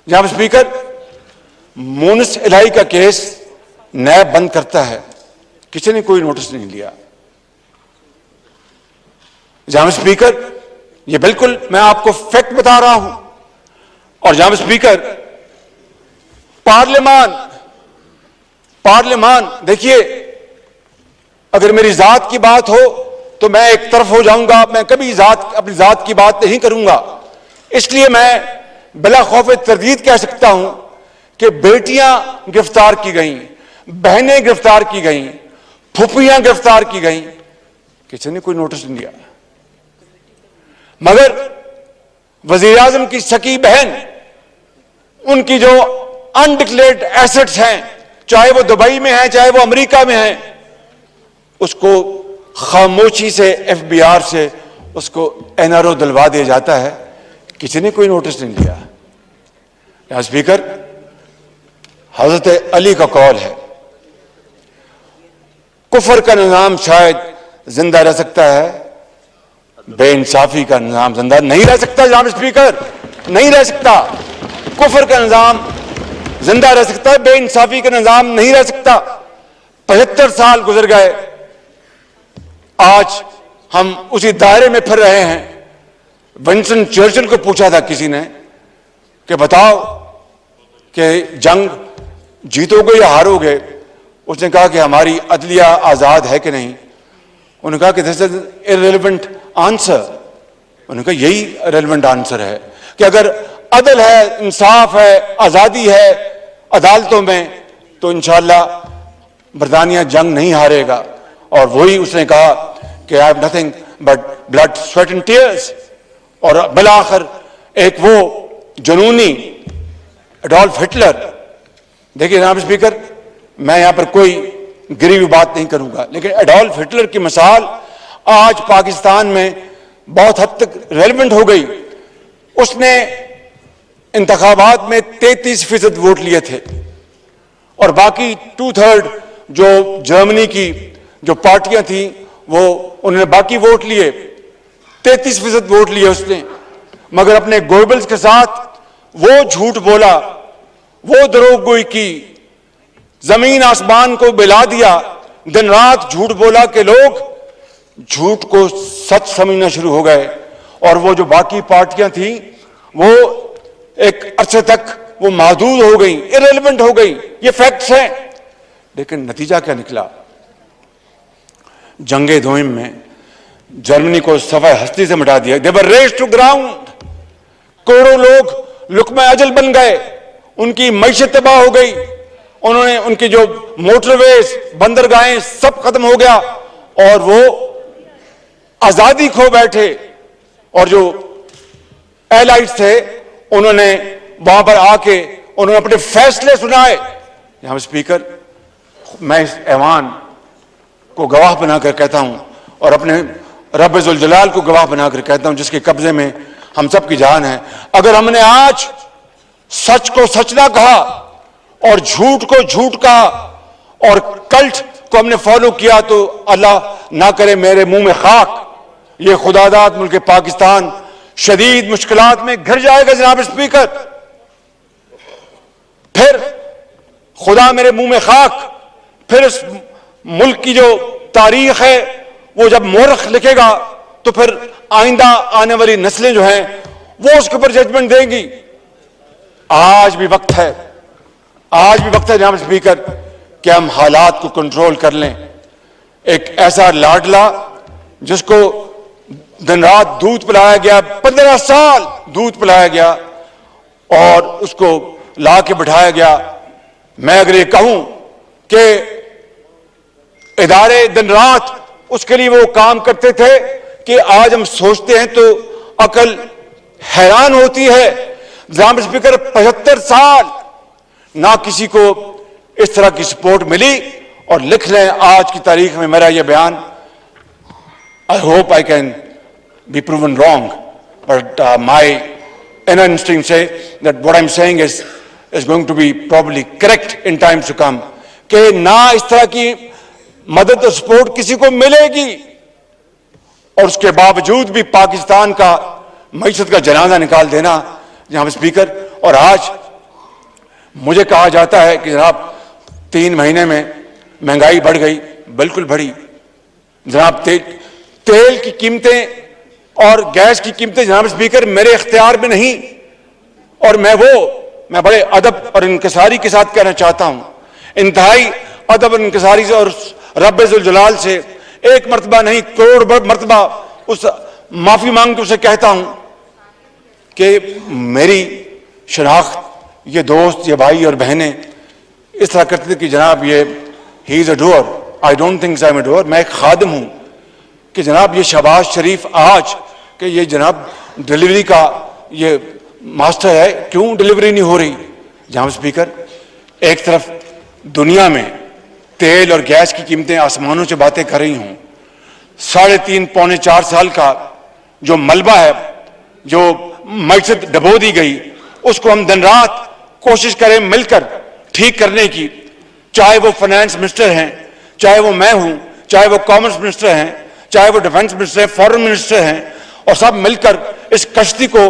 جناب اسپیکر, مونس الہی کا کیس نیب بند کرتا ہے, کسی نے کوئی نوٹس نہیں لیا. جناب اسپیکر, یہ بالکل میں آپ کو فیکٹ بتا رہا ہوں. اور جناب اسپیکر, پارلیمان دیکھیے, اگر میری ذات کی بات ہو تو میں ایک طرف ہو جاؤں گا, میں کبھی اپنی ذات کی بات نہیں کروں گا. اس لیے میں بلا خوف تردید کہہ سکتا ہوں کہ بیٹیاں گرفتار کی گئیں, بہنیں گرفتار کی گئیں, پھوپھیاں گرفتار کی گئیں, کسی نے کوئی نوٹس نہیں لیا. مگر وزیر اعظم کی سکی بہن, ان کی جو انڈکلیئرڈ ایسٹس ہیں, چاہے وہ دبئی میں ہیں چاہے وہ امریکہ میں ہیں, اس کو خاموشی سے ایف بی آر سے اس کو این آر او دلوا دیا جاتا ہے, کسی نے کوئی نوٹس نہیں لیا. اسپیکر, حضرت علی کا قول ہے, کفر کا نظام شاید زندہ رہ سکتا ہے, بے انصافی کا نظام زندہ نہیں رہ سکتا. جناب اسپیکر, نہیں رہ سکتا. کفر کا نظام زندہ رہ سکتا ہے, بے انصافی کا نظام نہیں رہ سکتا. 75 سال گزر گئے, آج ہم اسی دائرے میں پھر رہے ہیں. ونسٹن چرچل کو پوچھا تھا کسی نے کہ بتاؤ کہ جنگ جیتو گے یا ہارو گے, اس نے کہا کہ ہماری عدلیہ آزاد ہے کہ نہیں. انہوں نے کہا کہ دس از irrelevant آنسر. انہوں نے کہا یہی ریلیونٹ آنسر ہے کہ اگر عدل ہے, انصاف ہے, آزادی ہے عدالتوں میں, تو انشاءاللہ برطانیہ جنگ نہیں ہارے گا. اور وہی اس نے کہا کہ I have nothing but blood, sweat and tears. اور بالآخر ایک وہ جنونی ایڈولف ہٹلر, دیکھیے جناب اسپیکر, میں یہاں پر کوئی گری ہوئی بات نہیں کروں گا, لیکن ایڈولف ہٹلر کی مثال آج پاکستان میں بہت حد تک ریلیونٹ ہو گئی. اس نے انتخابات میں 33% ووٹ لیے تھے, اور باقی 2/3 جو جرمنی کی جو پارٹیاں تھیں وہ انہوں نے باقی ووٹ لیے. 33% ووٹ لیے اس نے, مگر اپنے گوبلز کے ساتھ وہ جھوٹ بولا, وہ دروغ گوئی کی, زمین آسمان کو بلا دیا, دن رات جھوٹ بولا کہ لوگ جھوٹ کو سچ سمجھنا شروع ہو گئے. اور وہ جو باقی پارٹیاں تھیں وہ ایک عرصے تک وہ محدود ہو گئی, irrelevant ہو گئی. یہ فیکٹس ہیں. لیکن نتیجہ کیا نکلا؟ جنگ دوئم میں جرمنی کو صفحہ ہستی سے مٹا دیا. they were razed to ground. کروڑوں لوگ لقمہ اجل بن گئے, ان کی معیشت تباہ ہو گئی, انہوں نے ان کی جو موٹر ویز, بندرگاہیں سب ختم ہو گیا, اور وہ آزادی کھو بیٹھے. اور جو ایلائٹس تھے انہوں نے وہاں پر آ کے انہوں نے اپنے فیصلے سنائے. یہاں اسپیکر, میں اس ایوان کو گواہ بنا کر کہتا ہوں اور اپنے رب ذوالجلال کو گواہ بنا کر کہتا ہوں جس کے قبضے میں ہم سب کی جان ہے, اگر ہم نے آج سچ کو سچ نہ کہا اور جھوٹ کو جھوٹ کہا اور کلٹ کو ہم نے فالو کیا تو اللہ نہ کرے میرے منہ میں خاک, یہ خدا داد ملک پاکستان شدید مشکلات میں گھر جائے گا. جناب اسپیکر, پھر خدا میرے منہ میں خاک, پھر اس ملک کی جو تاریخ ہے وہ جب مورخ لکھے گا تو پھر آئندہ آنے والی نسلیں جو ہیں وہ اس کے اوپر ججمنٹ دیں گی. آج بھی وقت ہے, آج بھی وقت ہے جناب اسپیکر کہ ہم حالات کو کنٹرول کر لیں. ایک ایسا لاڈلا جس کو دن رات دودھ پلایا گیا, 15 سال دودھ پلایا گیا اور اس کو لا کے بٹھایا گیا. میں اگر یہ کہوں کہ ادارے دن رات اس کے لیے وہ کام کرتے تھے کہ آج ہم سوچتے ہیں تو عقل حیران ہوتی ہے. جناب اسپیکر, 75 سال نہ کسی کو اس طرح کی سپورٹ ملی. اور لکھ لیں آج کی تاریخ میں میرا یہ بیان, I hope I can be proven wrong, but my inner instinct say that what I'm saying is going to be probably correct in times to come. کہ نہ اس طرح کی مدد اور سپورٹ کسی کو ملے گی اور اس کے باوجود بھی پاکستان کا معیشت کا جنازہ نکال دینا. جناب اسپیکر, اور آج مجھے کہا جاتا ہے کہ جناب 3 مہینے میں مہنگائی بڑھ گئی. بالکل بڑھی جناب. تیل کی قیمتیں اور گیس کی قیمتیں جناب اسپیکر میرے اختیار میں نہیں, اور میں بڑے ادب اور انکساری کے ساتھ کہنا چاہتا ہوں, انتہائی ادب اور انکساری سے اور رب ذوالجلال سے ایک مرتبہ نہیں کروڑ مرتبہ اس معافی مانگ کے اسے کہتا ہوں کہ میری شناخت, یہ دوست, یہ بھائی اور بہنیں اس طرح کرتے تھے کہ جناب یہ ہی is a door, I don't think I am a door, میں ایک خادم ہوں. کہ جناب یہ شہباز شریف آج کہ یہ جناب ڈیلیوری کا یہ ماسٹر ہے, کیوں ڈیلیوری نہیں ہو رہی؟ جناب اسپیکر, ایک طرف دنیا میں تیل اور گیس کی قیمتیں آسمانوں سے باتیں کر رہی ہوں, 3.5 پونے 4 سال کا جو ملبہ ہے, جو معیشت ڈبو دی گئی, اس کو ہم دن رات کوشش کریں مل کر ٹھیک کرنے کی, چاہے وہ فائنانس منسٹر ہیں, چاہے وہ میں ہوں, چاہے وہ کامرس منسٹر ہیں, چاہے وہ ڈیفنس منسٹر ہیں, فورن منسٹر ہیں, اور سب مل کر اس کشتی کو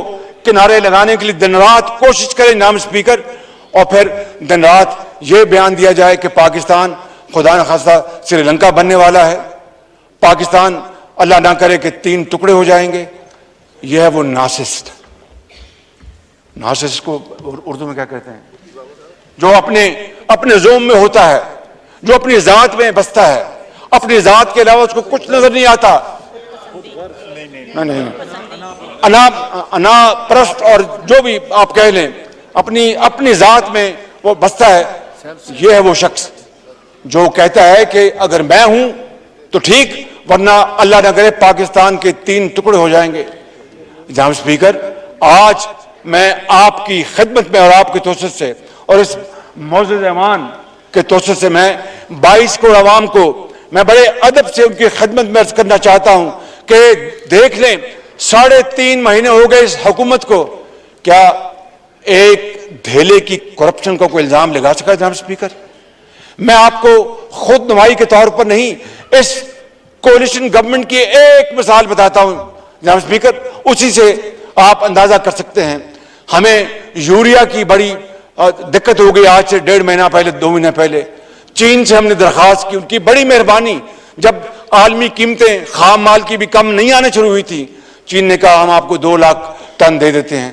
کنارے لگانے کے لیے دن رات کوشش کریں جناب اسپیکر. اور پھر دن رات یہ بیان دیا جائے کہ پاکستان خدا نخواستہ سری لنکا بننے والا ہے, پاکستان اللہ نہ کرے کہ 3 ٹکڑے ہو جائیں گے. یہ ہے وہ نارسسٹ. نارسسٹ کو اردو میں کیا کہتے ہیں؟ جو اپنے زوم میں ہوتا ہے, جو اپنی ذات میں بستا ہے, اپنی ذات کے علاوہ اس کو کچھ نظر نہیں آتا. نہیں, انا پرست اور جو بھی آپ کہہ لیں, اپنی ذات میں وہ بستا ہے. یہ ہے وہ شخص جو کہتا ہے کہ اگر میں ہوں تو ٹھیک, ورنہ اللہ نہ کرے پاکستان کے 3 ٹکڑے ہو جائیں گے. جناب اسپیکر, آج میں آپ کی خدمت میں اور آپ کے توسط سے اور اس معزز ایوان کے توسط سے میں 22 کروڑ عوام کو میں بڑے ادب سے ان کی خدمت میں عرض کرنا چاہتا ہوں کہ دیکھ لیں 3.5 مہینے ہو گئے اس حکومت کو, کیا ایک دھیلے کی کرپشن کا کوئی الزام لگا سکا؟ جناب اسپیکر, میں آپ کو خود نمائی کے طور پر نہیں, اس کولیشن گورنمنٹ کی ایک مثال بتاتا ہوں جناب اسپیکر, اسی سے آپ اندازہ کر سکتے ہیں. ہمیں یوریا کی بڑی دقت ہو گئی آج سے 1.5 مہینہ پہلے, 2 مہینے پہلے. چین سے ہم نے درخواست کی, ان کی بڑی مہربانی, جب عالمی قیمتیں خام مال کی بھی کم نہیں آنے شروع ہوئی تھی, چین نے کہا ہم آپ کو 2 لاکھ ٹن دے دیتے ہیں.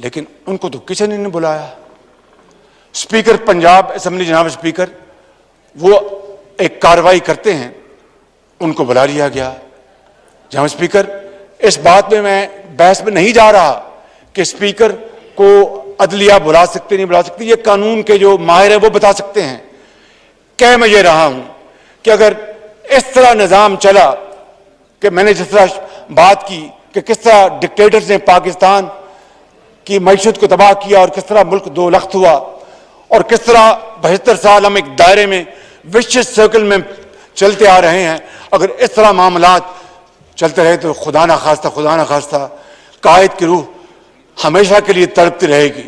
لیکن ان کو تو کسی نے نہیں بلایا. اسپیکر پنجاب اسمبلی جناب اسپیکر وہ ایک کارروائی کرتے ہیں, ان کو بلا لیا گیا. جناب اسپیکر اس بات میں بحث میں نہیں جا رہا کہ اسپیکر کو عدلیہ بلا سکتے نہیں بلا سکتے, یہ قانون کے جو ماہر ہیں وہ بتا سکتے ہیں. کہہ میں یہ رہا ہوں کہ اگر اس طرح نظام چلا کہ میں نے جس طرح بات کی کہ کس طرح ڈکٹیٹرز نے پاکستان کی معیشت کو تباہ کیا اور کس طرح ملک دو لخت ہوا اور کس طرح 72 سال ہم ایک دائرے میں وشیس سرکل میں چلتے آ رہے ہیں, اگر اس طرح معاملات چلتے رہے تو خدا نہ خواستہ قائد کی روح ہمیشہ کے لیے تڑپتی رہے گی.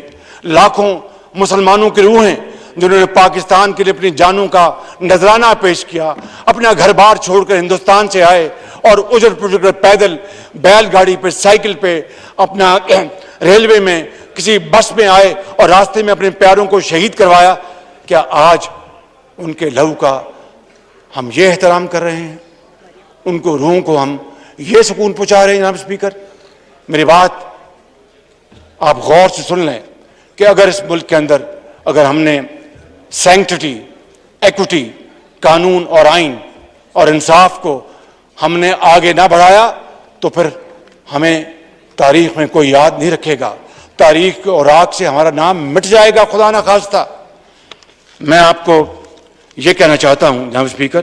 لاکھوں مسلمانوں کی روحیں جنہوں نے پاکستان کے لیے اپنی جانوں کا نذرانہ پیش کیا, اپنا گھر بار چھوڑ کر ہندوستان سے آئے اور اجڑ پجڑ کر پیدل, بیل گاڑی پہ, سائیکل پہ, اپنا ریلوے میں, کسی بس میں آئے اور راستے میں اپنے پیاروں کو شہید کروایا, کیا آج ان کے لہو کا ہم یہ احترام کر رہے ہیں؟ ان کو روحوں کو ہم یہ سکون پہنچا رہے ہیں؟ جناب اسپیکر میری بات آپ غور سے سن لیں کہ اگر اس ملک کے اندر اگر ہم نے سینکٹٹی, ایکوٹی, قانون اور آئین اور انصاف کو ہم نے آگے نہ بڑھایا تو پھر ہمیں تاریخ میں کوئی یاد نہیں رکھے گا, تاریخ کے اوراق سے ہمارا نام مٹ جائے گا خدا نہ خواستہ. میں آپ کو یہ کہنا چاہتا ہوں جناب اسپیکر,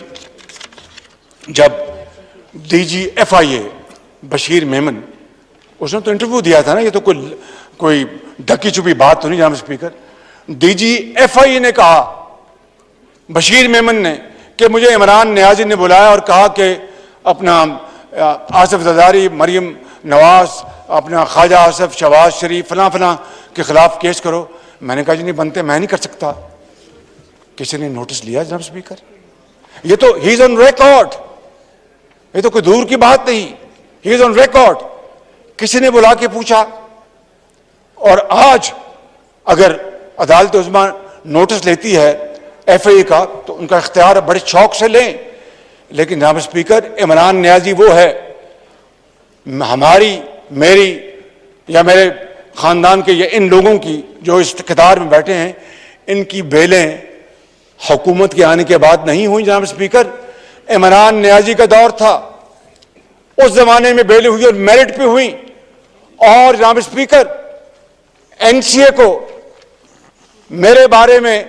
جب ڈی جی ایف آئی اے بشیر میمن, اس نے تو انٹرویو دیا تھا نا, یہ تو کوئی ڈھکی چھپی بات تو نہیں جناب اسپیکر. ڈی جی ایف آئی اے نے کہا, بشیر میمن نے, کہ مجھے عمران نیازی نے بلایا اور کہا کہ اپنا آصف زرداری, مریم نواز, اپنا خواجہ آصف, شہباز شریف, فلاں کے خلاف کیس کرو. میں نے کہا جی نہیں بنتے, میں نہیں کر سکتا. کسی نے نوٹس لیا جناب اسپیکر؟ یہ تو ہی از آن ریکارڈ, یہ تو کوئی دور کی بات نہیں, ہی از آن ریکارڈ. کسی نے بلا کے پوچھا, اور آج اگر عدالت عظمیٰ نوٹس لیتی ہے ایف اے کا تو ان کا اختیار بڑے شوق سے لیں, لیکن جناب اسپیکر عمران نیازی وہ ہے, ہماری, میری یا میرے خاندان کے یا ان لوگوں کی جو اس اقتدار میں بیٹھے ہیں, ان کی بیلیں حکومت کے آنے کے بعد نہیں ہوئی جناب اسپیکر. عمران نیازی کا دور تھا, اس زمانے میں بیلیں ہوئی اور میرٹ پہ ہوئی. اور جناب اسپیکر این سی اے کو میرے بارے میں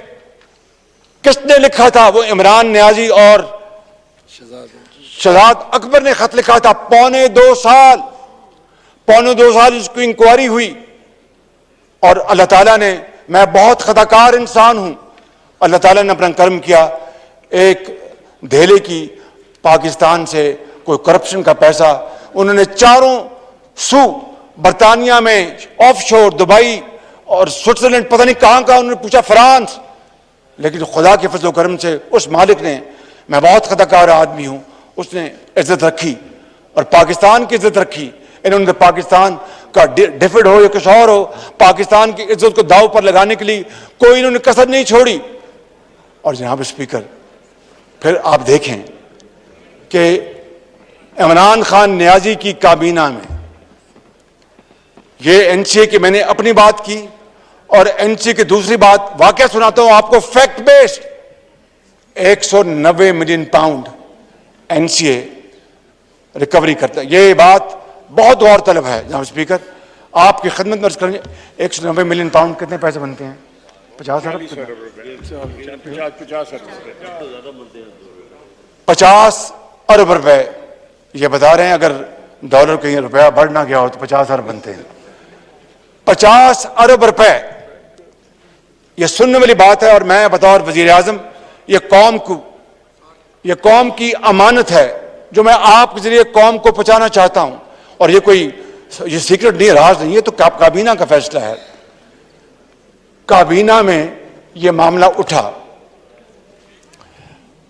کس نے لکھا تھا؟ وہ عمران نیازی اور شہزاد اکبر نے خط لکھا تھا. پونے دو سال اس کی انکوائری ہوئی, اور اللہ تعالیٰ نے, میں بہت خطاکار انسان ہوں, اللہ تعالیٰ نے اپنا کرم کیا, ایک دھیلے کی پاکستان سے کوئی کرپشن کا پیسہ انہوں نے چاروں سو, برطانیہ میں, آف شور, دبئی اور سوئٹزرلینڈ, پتہ نہیں کہاں انہوں نے پوچھا, فرانس, لیکن خدا کے فضل و کرم سے اس مالک نے, میں بہت خطاکار آدمی ہوں, اس نے عزت رکھی اور پاکستان کی عزت رکھی. انہوں نے پاکستان کا ڈیفڈ ہو یا کچھ اور ہو, پاکستان کی عزت کو داؤ پر لگانے کے لیے کوئی انہوں نے کسر نہیں چھوڑی. اور جناب اسپیکر پھر آپ دیکھیں کہ عمران خان نیازی کی کابینہ میں یہ این سی اے کی, میں نے اپنی بات کی, اور این سی اے کی دوسری بات واقعہ سناتا ہوں آپ کو, fact based. 190 million pound N C A recovery کرتا ہے. یہ بات بہت غور طلب ہے جناب اسپیکر, آپ کی خدمت میں عرض کریں. 190 ملین پاؤنڈ کتنے پیسے بنتے ہیں؟ 50 ارب 50 ارب روپے. یہ بتا رہے ہیں اگر ڈالر کہیں روپیہ بڑھ نہ گیا ہو تو 50 ارب بنتے ہیں. 50 ارب روپے, یہ سننے والی بات ہے. اور میں بطور وزیر اعظم یہ قوم کی امانت ہے جو میں آپ کے ذریعے قوم کو پہنچانا چاہتا ہوں. اور یہ سیکرٹ نہیں, راز نہیں, یہ تو کابینہ کا فیصلہ ہے. کابینہ میں یہ معاملہ اٹھا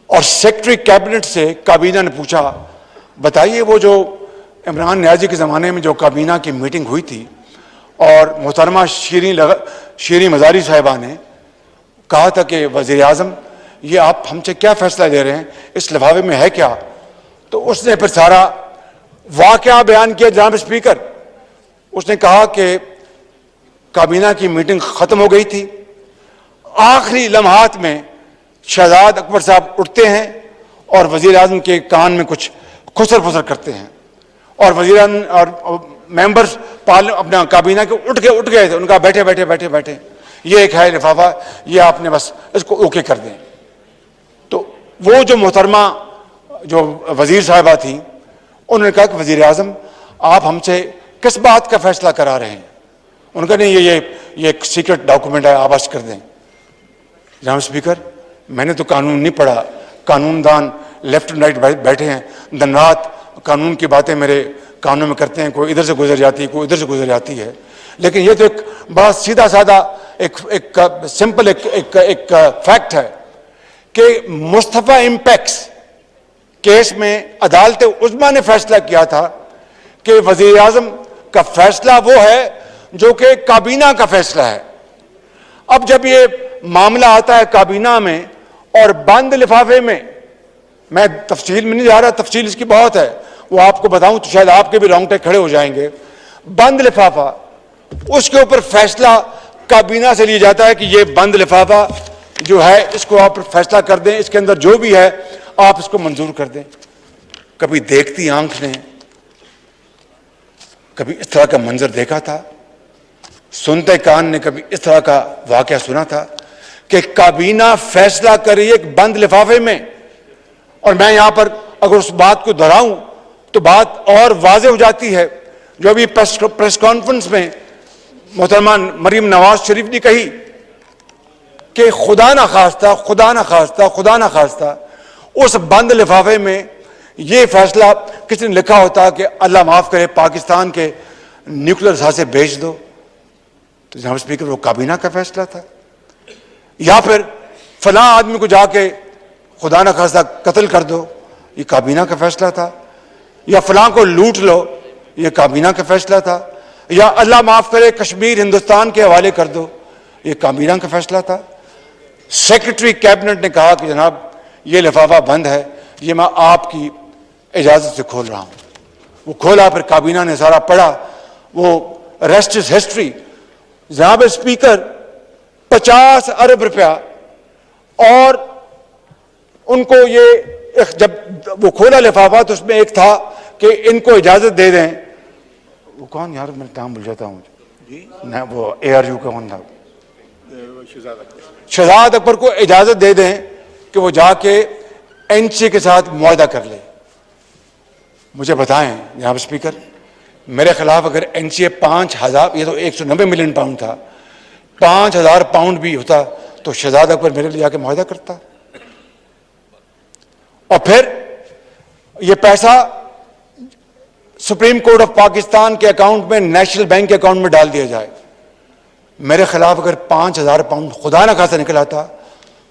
اور سیکرٹری کیبنٹ سے کابینہ نے پوچھا, بتائیے وہ جو عمران نیازی کے زمانے میں جو کابینہ کی میٹنگ ہوئی تھی اور محترمہ شیریں مزاری صاحبہ نے کہا تھا کہ وزیر اعظم یہ آپ ہم سے کیا فیصلہ لے رہے ہیں, اس لفافے میں ہے کیا؟ تو اس نے پھر سارا واقعہ بیان کیا جناب اسپیکر. اس نے کہا کہ کابینہ کی میٹنگ ختم ہو گئی تھی. آخری لمحات میں شہزاد اکبر صاحب اٹھتے ہیں اور وزیر اعظم کے کان میں کچھ خسر پھسر کرتے ہیں, اور وزیر اعظم اور ممبرز اپنا کابینہ کے اٹھ گئے تھے. ان کا بیٹھے بیٹھے بیٹھے بیٹھے یہ ایک ہے لفافہ, یہ آپ نے بس اس کو اوکے کر دیں. تو وہ جو محترمہ جو وزیر صاحبہ تھیں, انہوں نے کہا کہ وزیر اعظم آپ ہم سے کس بات کا فیصلہ کرا رہے ہیں؟ ان کا نہیں, یہ ایک سیکرٹ ڈاکومنٹ ہے, آپ کر دیں. جناب اسپیکر, میں نے تو قانون نہیں پڑھا, قانون دان لیفٹ اینڈ رائٹ بیٹھے ہیں, دن رات قانون کی باتیں میرے کانوں میں کرتے ہیں, کوئی ادھر سے گزر جاتی ہے, کوئی ادھر سے گزر جاتی ہے. لیکن یہ تو ایک بڑا سیدھا سادہ ایک سمپل ایک فیکٹ ہے کہ مصطفیٰ امپیکس کیس میں عدالت عظمیٰ نے فیصلہ کیا تھا کہ وزیر اعظم کا فیصلہ وہ ہے جو کہ کابینہ کا فیصلہ ہے. اب جب یہ معاملہ آتا ہے کابینہ میں اور بند لفافے میں تفصیل میں نہیں جا رہا, تفصیل اس کی بہت ہے, وہ آپ کو بتاؤں تو شاید آپ کے بھی رونگٹے کھڑے ہو جائیں گے. بند لفافہ, اس کے اوپر فیصلہ کابینہ سے لیا جاتا ہے کہ یہ بند لفافہ جو ہے اس کو آپ فیصلہ کر دیں, اس کے اندر جو بھی ہے آپ اس کو منظور کر دیں. کبھی دیکھتی آنکھ نے کبھی اس طرح کا منظر دیکھا تھا, سنتے کان نے کبھی اس طرح کا واقعہ سنا تھا کہ کابینہ فیصلہ کرے ایک بند لفافے میں؟ اور میں یہاں پر اگر اس بات کو دہراؤں تو بات اور واضح ہو جاتی ہے جو ابھی پریس کانفرنس میں محترمہ مریم نواز شریف نے کہی کہ خدا نہ خواستہ اس بند لفافے میں یہ فیصلہ کسی نے لکھا ہوتا کہ اللہ معاف کرے پاکستان کے نیوکلیر جہازیں بھیج دو, تو جناب اسپیکر وہ کابینہ کا فیصلہ تھا. یا پھر فلاں آدمی کو جا کے خدا نہ خواستہ قتل کر دو, یہ کابینہ کا فیصلہ تھا. یا فلاں کو لوٹ لو, یہ کابینہ کا فیصلہ تھا. یا اللہ معاف کرے کشمیر ہندوستان کے حوالے کر دو, یہ کابینہ کا فیصلہ تھا. سیکرٹری کیبنٹ نے کہا کہ جناب یہ لفافہ بند ہے, یہ میں آپ کی اجازت سے کھول رہا ہوں. وہ کھولا, پھر کابینہ نے سارا پڑھا, وہ ریسٹ از ہسٹری. جناب اسپیکر 50 ارب روپیہ, اور ان کو یہ جب وہ کھولا لفافہ تو اس میں ایک تھا کہ ان کو اجازت دے دیں, وہ کون یار میں نام بھول جاتا ہوں نہ, وہ ARU کا کون تھا, شہزاد اکبر کو اجازت دے دیں کہ وہ جا کے NCA کے ساتھ معاہدہ کر لے. مجھے بتائیں جناب اسپیکر, میرے خلاف اگر NCA 5,000, یہ تو 190 ملین پاؤنڈ تھا, 5,000 پاؤنڈ بھی ہوتا تو شہزاد اکبر میرے لیے جا کے معاہدہ کرتا. اور پھر یہ پیسہ سپریم کورٹ آف پاکستان کے اکاؤنٹ میں, نیشنل بینک کے اکاؤنٹ میں ڈال دیا جائے. میرے خلاف اگر 5,000 پاؤنڈ خدا نہ خواستہ نکلا تھا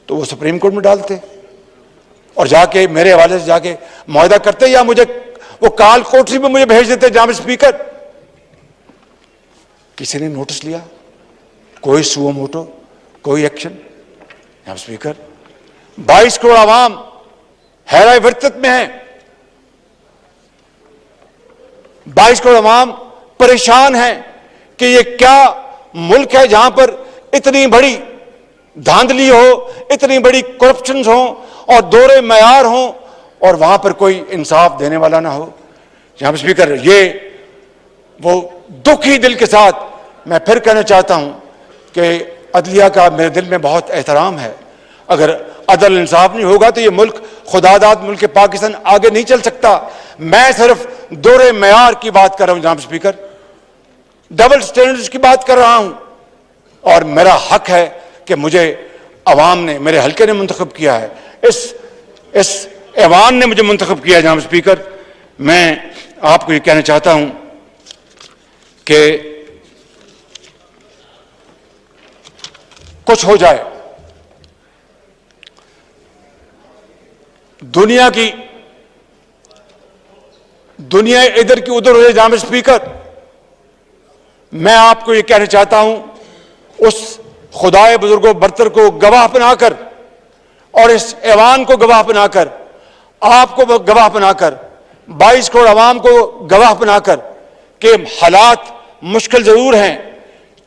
تو وہ سپریم کورٹ میں ڈالتے اور جا کے میرے حوالے سے جا کے معاہدہ کرتے, یا مجھے وہ کال کوٹری میں مجھے بھیج دیتے. جناب اسپیکر, کسی نے نوٹس لیا؟ کوئی سو موٹو, کوئی ایکشن. جناب اسپیکر 22 کروڑ عوام حیرہ ورطت میں ہیں, 22 کروڑ عوام پریشان ہیں کہ یہ کیا ملک ہے جہاں پر اتنی بڑی دھاندلی ہو, اتنی بڑی کرپشنز ہوں اور دورے معیار ہوں, اور وہاں پر کوئی انصاف دینے والا نہ ہو. جناب اسپیکر, یہ وہ دکھی دل کے ساتھ میں پھر کہنا چاہتا ہوں کہ عدلیہ کا میرے دل میں بہت احترام ہے. اگر عدل انصاف نہیں ہوگا تو یہ ملک خدا داد ملک پاکستان آگے نہیں چل سکتا. میں صرف دورے معیار کی بات کر رہا ہوں جناب اسپیکر, ڈبل سٹینڈرڈز کی بات کر رہا ہوں, اور میرا حق ہے کہ مجھے عوام نے, میرے حلقے نے منتخب کیا ہے, اس ایوان نے مجھے منتخب کیا ہے. جناب اسپیکر, میں آپ کو یہ کہنا چاہتا ہوں کہ کچھ ہو جائے, دنیا ادھر کی ادھر ہو جائے. جناب اسپیکر, میں آپ کو یہ کہنا چاہتا ہوں, اس خدائے بزرگ و برتر کو گواہ بنا کر اور اس ایوان کو گواہ بنا کر, آپ کو گواہ بنا کر, 22 کروڑ عوام کو گواہ بنا کر کہ حالات مشکل ضرور ہیں,